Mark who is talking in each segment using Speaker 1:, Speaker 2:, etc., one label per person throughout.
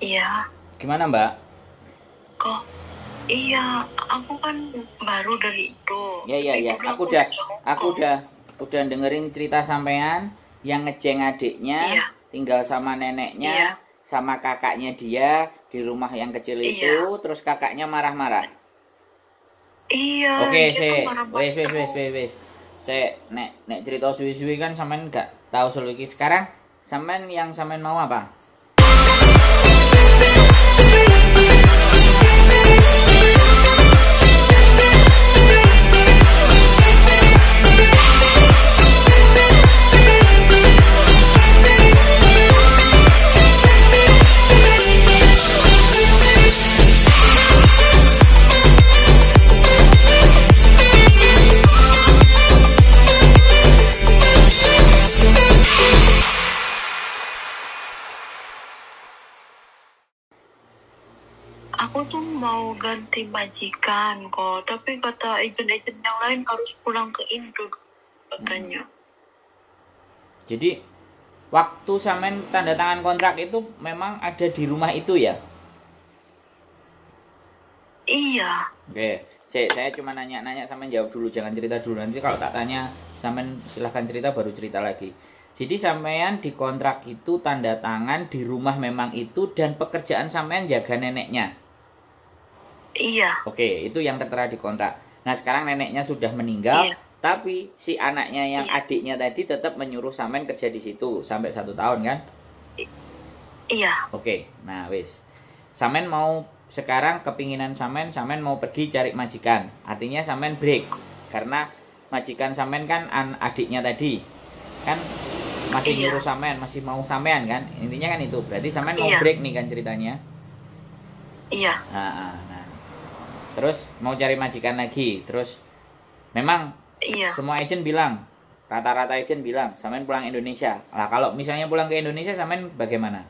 Speaker 1: Iya,
Speaker 2: Gimana Mbak?
Speaker 1: kok iya, aku kan baru dari itu.
Speaker 2: Ya ya
Speaker 1: Tapi
Speaker 2: ya,
Speaker 1: dulu
Speaker 2: aku
Speaker 1: aku
Speaker 2: udah
Speaker 1: dari
Speaker 2: aku
Speaker 1: Hongkong.
Speaker 2: udah dengerin cerita sampean yang ngejeng adiknya,
Speaker 1: Iya,
Speaker 2: tinggal sama neneknya,
Speaker 1: iya,
Speaker 2: sama kakaknya dia di rumah yang kecil
Speaker 1: iya,
Speaker 2: itu, terus kakaknya marah-marah.
Speaker 1: iya,
Speaker 2: Oke,
Speaker 1: dia tuh marah-marah terus.
Speaker 2: wes. Saya nek nek cerita suwi-suwi kan sampean gak tahu seliki. Sekarang sampean yang sampean mau apa?
Speaker 1: Aku tuh mau ganti majikan kok, tapi kata agent-agent yang lain harus pulang ke Indo katanya.
Speaker 2: Jadi waktu sampean tanda tangan kontrak itu memang ada di rumah itu ya?
Speaker 1: Iya,
Speaker 2: Oke, saya cuma nanya-nanya sampean jawab dulu, jangan cerita dulu. Nanti kalau tak tanya sampean silahkan cerita baru cerita lagi. Jadi sampean di kontrak itu tanda tangan di rumah memang itu dan pekerjaan sampean jaga neneknya.
Speaker 1: iya,
Speaker 2: Oke, itu yang tertera di kontrak. Nah, sekarang neneknya sudah meninggal,
Speaker 1: iya,
Speaker 2: tapi si anaknya yang
Speaker 1: iya,
Speaker 2: adiknya tadi tetap menyuruh sampean kerja di situ sampai 1 tahun kan?
Speaker 1: iya,
Speaker 2: Oke, nah wis. Sampean mau sekarang kepinginan sampean mau pergi cari majikan. Artinya sampean break karena majikan sampean kan adiknya tadi. Kan masih
Speaker 1: iya,
Speaker 2: nyuruh sampean, masih mau sampean kan? Intinya kan itu. Berarti sampean mau
Speaker 1: iya,
Speaker 2: break nih kan ceritanya.
Speaker 1: iya,
Speaker 2: Nah. Terus mau cari majikan lagi. Terus memang
Speaker 1: iya.
Speaker 2: semua agent bilang, rata-rata agent bilang sampean pulang Indonesia. Lah kalau misalnya pulang ke Indonesia sampean bagaimana?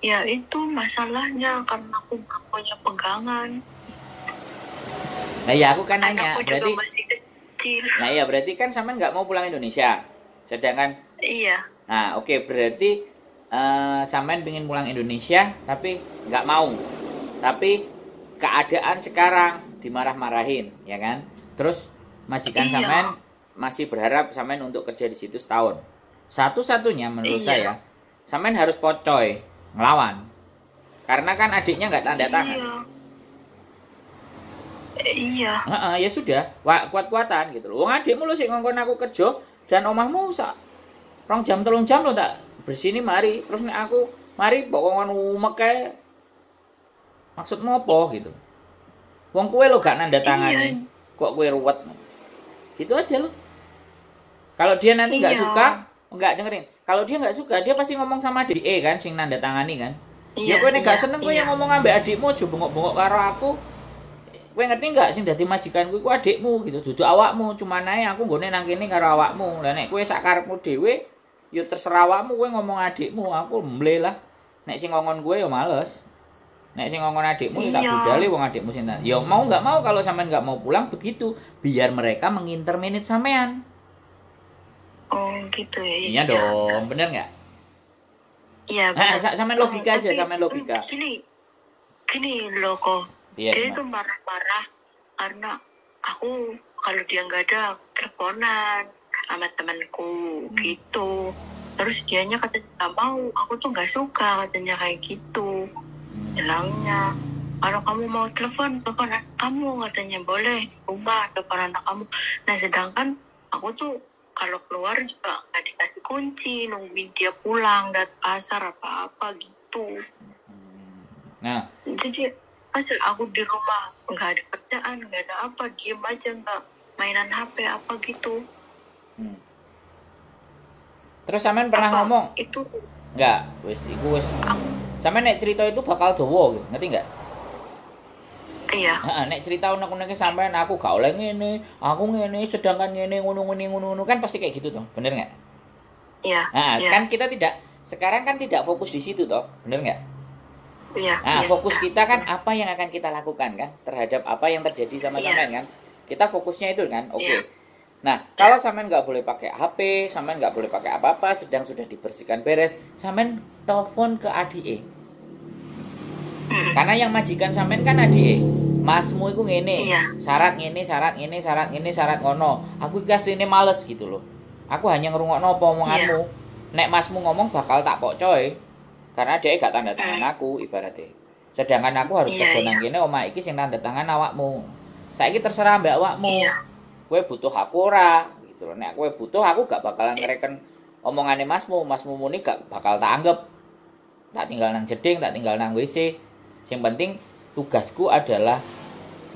Speaker 1: Ya itu masalahnya karena aku belum punya pegangan.
Speaker 2: Nah ya aku kan nanya,
Speaker 1: Anakku juga
Speaker 2: berarti
Speaker 1: masih kecil.
Speaker 2: nah iya berarti kan sampean nggak mau pulang Indonesia. Sedangkan
Speaker 1: Iya,
Speaker 2: nah oke berarti sampean pengen pulang Indonesia tapi nggak mau. Tapi keadaan sekarang dimarah-marahin, ya kan? Terus majikan
Speaker 1: iya,
Speaker 2: sampean masih berharap sampean untuk kerja di situ setahun. Satu-satunya menurut
Speaker 1: iya,
Speaker 2: saya, sampean harus pocoy, ngelawan. Karena kan adiknya nggak tanda tangan.
Speaker 1: iya, iya,
Speaker 2: Ya sudah, kuat-kuatan gitu loh. Wong adikmu lo sih ngongkon aku kerja dan omahmu sak 2 jam 3 jam lo tak bersini mari. Terus nek aku mari bawa ngon umek kae. Maksudmu apa gitu? Wong kue lo gak nanda
Speaker 1: iya,
Speaker 2: tangani, kok kue ruwet? Gitu aja lo. Kalau dia nanti nggak
Speaker 1: iya,
Speaker 2: suka, nggak dengerin. Kalau dia nggak suka, dia pasti ngomong sama adik kan, sing nanda tangani kan. Ya
Speaker 1: iya,
Speaker 2: kue nek
Speaker 1: iya,
Speaker 2: gak seneng kue
Speaker 1: iya,
Speaker 2: yang ngomong ambek adikmu, aja bengok-bengok karo aku. Kue ngerti nggak sing dadi majikan ku adikmu gitu, dudu awakmu. Cuma nae aku nggone nang kene karo awakmu. Lah nek kue sak karepmu dhewe, ya terserah awakmu kue ngomong adikmu, aku mble lah. Nek sing ngongkon kue ya males. Nek sing ngongkon adikmu ya tak
Speaker 1: iya.
Speaker 2: budali wong adikmu sing tak. Ya mau nggak mau kalau sampean nggak mau pulang begitu, biar mereka menginterminate sampean.
Speaker 1: Oh gitu ya,
Speaker 2: Iya
Speaker 1: iya,
Speaker 2: dong, bener nggak?
Speaker 1: iya
Speaker 2: Nah,
Speaker 1: benar.
Speaker 2: sampean
Speaker 1: Oh,
Speaker 2: logika aja,
Speaker 1: tapi
Speaker 2: sampean logika.
Speaker 1: gini loh kok.
Speaker 2: Iya
Speaker 1: Dia
Speaker 2: gimana?
Speaker 1: tuh marah-marah karena aku kalau dia nggak ada teleponan sama temanku gitu. Terus dianya katanya nggak mau, aku tuh nggak suka katanya kayak gitu. Bilangnya kalau kamu mau telepon anak kamu katanya boleh di rumah telepon anak kamu. Nah sedangkan aku tuh kalau keluar juga nggak dikasih kunci, nungguin dia pulang dari pasar apa-apa gitu.
Speaker 2: Nah,
Speaker 1: Jadi pas aku di rumah nggak ada kerjaan, nggak ada apa, diem aja nggak mainan HP apa gitu.
Speaker 2: terus sampean pernah
Speaker 1: Apa
Speaker 2: ngomong
Speaker 1: itu?
Speaker 2: nggak? Iku wis. Sampean nek cerita itu bakal dawa gitu, ngerti nggak?
Speaker 1: Iya,
Speaker 2: Nek cerita unek-uneknya sampean aku gak oleh ngene, aku ngene sedangkan ngene ngono kan pasti kayak gitu toh, bener nggak?
Speaker 1: iya,
Speaker 2: Nah,
Speaker 1: iya,
Speaker 2: kan kita tidak sekarang kan tidak fokus di situ toh, bener nggak?
Speaker 1: iya,
Speaker 2: Nah,
Speaker 1: iya,
Speaker 2: fokus kita kan apa yang akan kita lakukan kan terhadap apa yang terjadi sama
Speaker 1: iya,
Speaker 2: sampean kan. Kita fokusnya itu kan, oke.
Speaker 1: iya,
Speaker 2: Nah, kalau sampean nggak boleh pakai HP, sampean nggak boleh pakai apa-apa, sedang sudah dibersihkan beres, sampean telepon ke adike. Karena yang majikan sampean kan adike. Masmu iku ngene, syarat ngene, syarat ngene, syarat ngene, syarat ngono. Aku iki asline males gitu loh. Aku hanya ngrungokno apa omonganmu. Nek masmu ngomong bakal tak pocoy. Karena dia gak tanda tangan aku ibaratnya. Sedangkan aku harus kerja nang kene omah iki sing tanda tangan awakmu. Saiki terserah mbak awakmu. Kowe butuh aku ora gitu loh. Nek kowe butuh aku gak bakalan ngereken omongane masmu muni gak bakal tak anggap. Tak tinggal nang jeding, tak tinggal nang WC. Sing penting tugasku adalah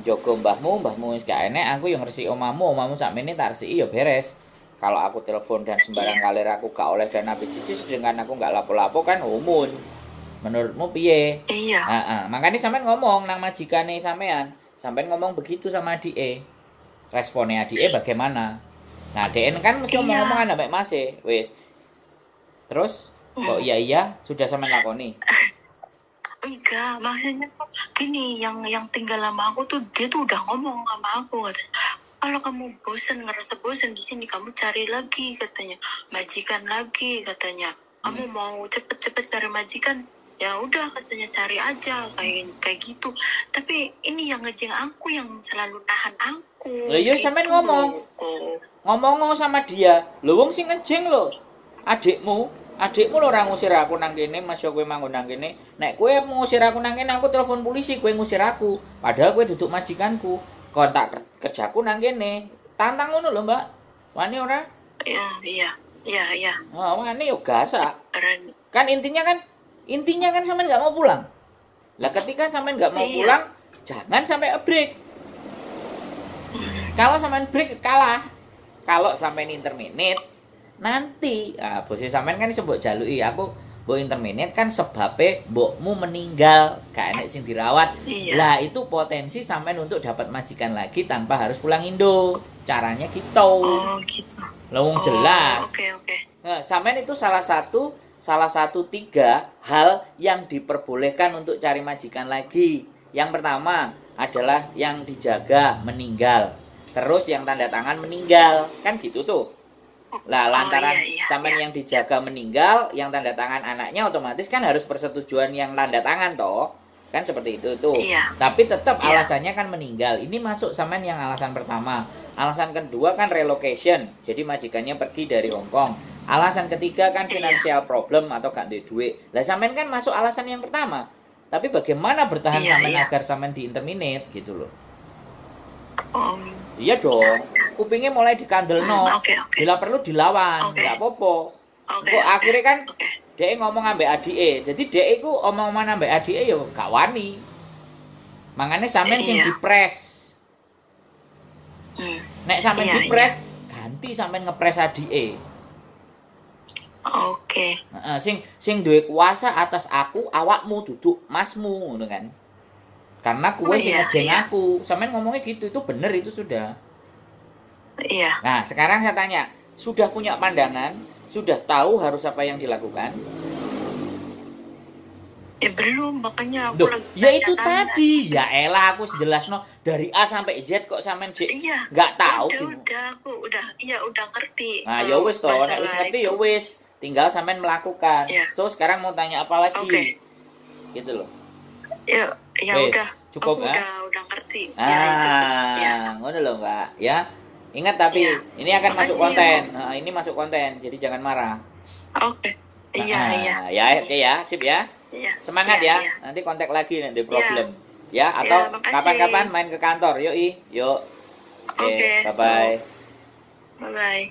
Speaker 2: njogo mbahmu wis gak enek, aku yang ngresiki omahmu sakmene tak resiki ya beres. Kalau aku telepon dan sembarang kalir aku gak oleh dana bisnis dengan aku gak lapo-lapo kan umun. Menurutmu piye?
Speaker 1: Iya.
Speaker 2: Makanya sampean ngomong nang majikane sampean ngomong begitu sama adike. Responnya adike bagaimana? Nah, DN kan mesti ngomong-ngomongan ambek Mas wis. Terus kok iya sudah sampean lakoni?
Speaker 1: Enggak, maksudnya gini, yang tinggal sama aku tuh dia tuh udah ngomong sama aku katanya, kalau kamu ngerasa bosan di sini kamu cari lagi katanya, majikan lagi katanya. Kamu mau cepet-cepet cari majikan, ya udah katanya cari aja kayak gitu. Tapi ini yang ngejeng aku, yang selalu nahan aku.
Speaker 2: Lah iya
Speaker 1: gitu.
Speaker 2: sampean ngomong sama dia. Lho wong sing ngejeng lho. Adikmu lho ora ngusir aku nang kene, Mas yo kowe manggon nang kene. Nek kowe ngusir aku nang kene, aku telepon polisi, kowe ngusir aku. Padahal kowe duduk majikanku. Kontak kerjaku nang kene. Tantang ngono lho, Mbak. Wani ora?
Speaker 1: Iya.
Speaker 2: Oh, wani yo gasak.
Speaker 1: Keren.
Speaker 2: Kan intinya kan sampean enggak mau pulang. Lah ketika sampean enggak mau pulang, jangan sampai break. Kalau sampean break kalah. Kalau sampean interminate nanti bos sampean kan iso mbok jaluki, aku mbok interminate kan sebabnya mbokmu meninggal, gak enek sing dirawat. Lah itu potensi sampean untuk dapat majikan lagi tanpa harus pulang Indo. Caranya gitu.
Speaker 1: Oh, gitu.
Speaker 2: Lah wong jelas.
Speaker 1: Oke.
Speaker 2: Nah, sampean itu salah satu 3 hal yang diperbolehkan untuk cari majikan lagi. Yang pertama adalah yang dijaga meninggal. Terus yang tanda tangan meninggal. Kan gitu tuh. Lah lantaran sampean yang dijaga meninggal, yang tanda tangan anaknya otomatis kan harus persetujuan yang tanda tangan toh. Kan seperti itu tuh. Tapi tetap alasannya kan meninggal. Ini masuk sampean yang alasan pertama. Alasan kedua kan relocation. Jadi majikannya pergi dari Hong Kong. Alasan ketiga kan financial problem atau gak ada duit. Lah sampean kan masuk alasan yang pertama. Tapi bagaimana bertahan sampean agar sampean diinterminate gitu loh. Iya dong. Kupingnya mulai dikandelno. Bila perlu dilawan, enggak apa-apa. Kok akhirnya kan dia ngomong ambek adike. Jadi dia iku omong-omongan ambek adike ya gak wani. Makanya sampean sing dipres. Nek sampean dipres, ganti sampean ngepres adike.
Speaker 1: Oke.
Speaker 2: Sing duwe kuasa atas aku, awakmu duduk masmu ngono kan. Karena kue sing ngejeng aku. Sampean ngomongnya gitu, itu bener itu sudah.
Speaker 1: Iya.
Speaker 2: Nah, sekarang saya tanya, sudah punya pandangan, sudah tahu harus apa yang dilakukan?
Speaker 1: Belum, makanya aku lagi
Speaker 2: ya itu tadi. Ya elah, aku jelas no dari A sampai Z kok sampean nggak tahu.
Speaker 1: Udah ngerti.
Speaker 2: Nah, ya wis toh, nek wis ngerti ya wis. Tinggal sampean melakukan. So, sekarang mau tanya apa lagi? Gitu loh.
Speaker 1: Ya udah.
Speaker 2: Cukup
Speaker 1: aku udah ngerti.
Speaker 2: Ngono loh, Mbak. Ya. Ingat tapi ini akan masuk konten. Nah, ini masuk konten, jadi jangan marah.
Speaker 1: Oke. Iya.
Speaker 2: Ya, sip ya.
Speaker 1: Iya.
Speaker 2: Semangat ya. Nanti kontak lagi nanti problem. Ya, atau kapan-kapan main ke kantor. Yuk. Oke, bye-bye.
Speaker 1: Bye-bye.